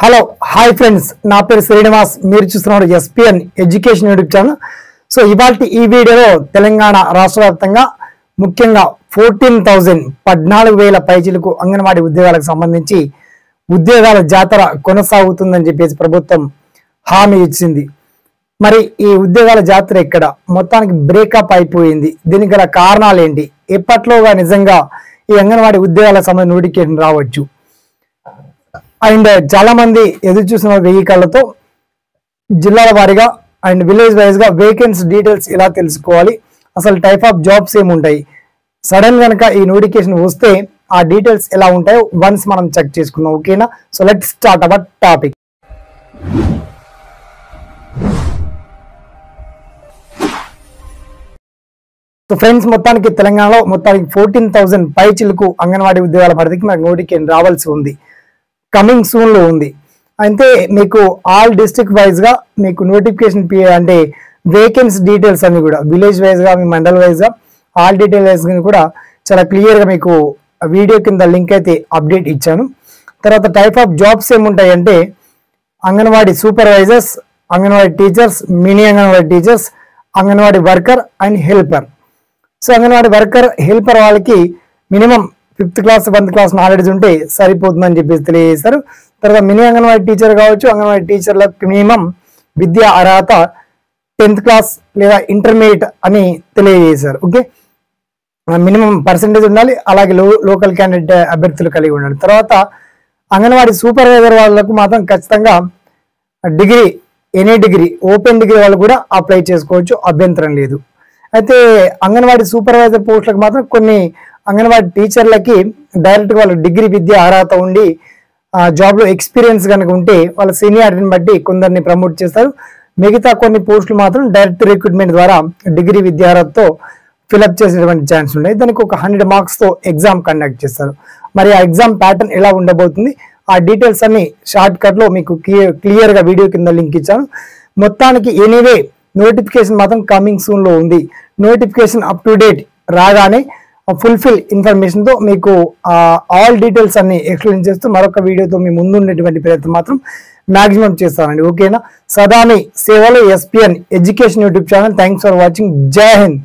Hello hi friends, నా పేరు శ్రీనివాస్. మీరు చూస్తున్నారు SPN education YouTube channel. So ఇవాళ ఈ వీడియోలో తెలంగాణ రాష్ట్ర వ్యాప్తంగా ముఖ్యంగా 14,000 పైచిలకు అంగన్వాడీ ఉద్యోగాలకు సంబంధించి ఉద్యోగాల జాతర కొనసాగుతుందని చెప్పేసి ప్రభుత్వం హామీ ఇచ్చింది. మరి ఈ ఉద్యోగాల జాతర ఇక్కడ మొత్తానికి బ్రేకప్ అయిపోయింది. దీనికి గల కారణాలు ఏంటి? ఎప్పట్లోగా నిజంగా ఈ అంగన్వాడీ ఉద్యోగాలకు సంబంధించిన నోటిఫికేషన్ రావచ్చు? అండ్ చాలా మంది ఎదురు చూసిన వెహికల్లతో జిల్లాల వారీగా అండ్ విలేజ్ వైజ్ గా వేకెన్సీ డీటెయిల్స్ ఎలా తెలుసుకోవాలి, అసలు టైప్ ఆఫ్ జాబ్స్ ఏముంటాయి, సడన్ కనుక ఈ నోటిఫికేషన్ వస్తే ఆ డీటెయిల్స్ ఎలా ఉంటాయో వన్స్ మనం చెక్ చేసుకుందాం. ఓకేనా? So let start our topic. So friends, మొత్తానికి తెలంగాణలో మొత్తానికి 14,000 పైచిలకు అంగన్వాడీ ఉద్యోగాల పరిధికి మనకు నోటిఫికేషన్ రావాల్సి ఉంది. కమింగ్ సూన్ లో ఉంది. అయితే మీకు ఆల్ డిస్ట్రిక్ట్ వైజ్ గా మీకు నోటిఫికేషన్ అంటే వేకెన్సీ డీటెయిల్స్ అన్ని కూడా విలేజ్ వైజ్ గా, మీ మండల్ వైజ్ గా ఆల్ డీటెయిల్స్ కూడా చాలా క్లియర్ గా మీకు వీడియో కింద లింక్ అయితే అప్డేట్ ఇచ్చాను. తర్వాత టైప్ ఆఫ్ జాబ్స్ ఏముంటాయి అంటే anganwadi supervisors, anganwadi teachers, mini anganwadi teachers, anganwadi worker and helper. So anganwadi worker, helper వాళ్ళకి minimum 5th class 1th class knowledge ఉంటే సరిపోతుందని చెప్పేసి తెలియజేశారు. తర్వాత మినీ అంగన్వాడీ టీచర్ కావచ్చు, అంగన్వాడీ టీచర్లకు మినిమం విద్యా అర్హత 10th క్లాస్ లేదా ఇంటర్మీడియట్ అని తెలియజేశారు. ఓకే, మినిమం పర్సెంటేజ్ ఉండాలి. అలాగే లోకల్ క్యాండిడేట్ అభ్యర్థులు కలిగి ఉండాలి. తర్వాత అంగన్వాడీ సూపర్వైజర్ వాళ్ళకు మాత్రం ఖచ్చితంగా degree, any degree, open degree వాళ్ళు కూడా అప్లై చేసుకోవచ్చు, అభ్యంతరం లేదు. అయితే అంగన్వాడీ సూపర్వైజర్ పోస్టులకు మాత్రం కొన్ని అంగన్వాడీ టీచర్లకి డైరెక్ట్ వాళ్ళ డిగ్రీ విద్య అర్హత ఉండి జాబ్ లో ఎక్స్పీరియన్స్ కనుక ఉంటే వాళ్ళ సీనియారిటీని బట్టి కొందరిని ప్రమోట్ చేస్తారు. మిగతా కొన్ని పోస్టులు మాత్రం డైరెక్ట్ రిక్రూట్మెంట్ ద్వారా డిగ్రీ విద్య అర్హతతో ఫిల్అప్ చేసేటువంటి ఛాన్స్ ఉన్నాయి. దానికి ఒక 100 మార్క్స్ తో ఎగ్జామ్ కండక్ట్ చేస్తారు. మరి ఆ ఎగ్జామ్ ప్యాటర్న్ ఎలా ఉండబోతుంది, ఆ డీటెయిల్స్ అన్ని షార్ట్ కట్ లో మీకు క్లియర్ గా వీడియో కింద లింక్ ఇచ్చాను. మొత్తానికి ఎనీవే నోటిఫికేషన్ మాత్రం కమింగ్ సూన్ లో ఉంది. నోటిఫికేషన్ అప్ టు డేట్ రాగానే ఫుల్ఫిల్ ఇన్ఫర్మేషన్ తో మీకు ఆల్ డీటెయిల్స్ అన్ని ఎక్స్ప్లెయిన్ చేస్తూ మరొక వీడియోతో మీ ముందు ఉండేటువంటి ప్రయత్నం మాత్రం మాక్సిమం చేస్తానండి. ఓకేనా? సదా మీ సేవలో SPN education YouTube channel. Thanks for watching. జై హింద్.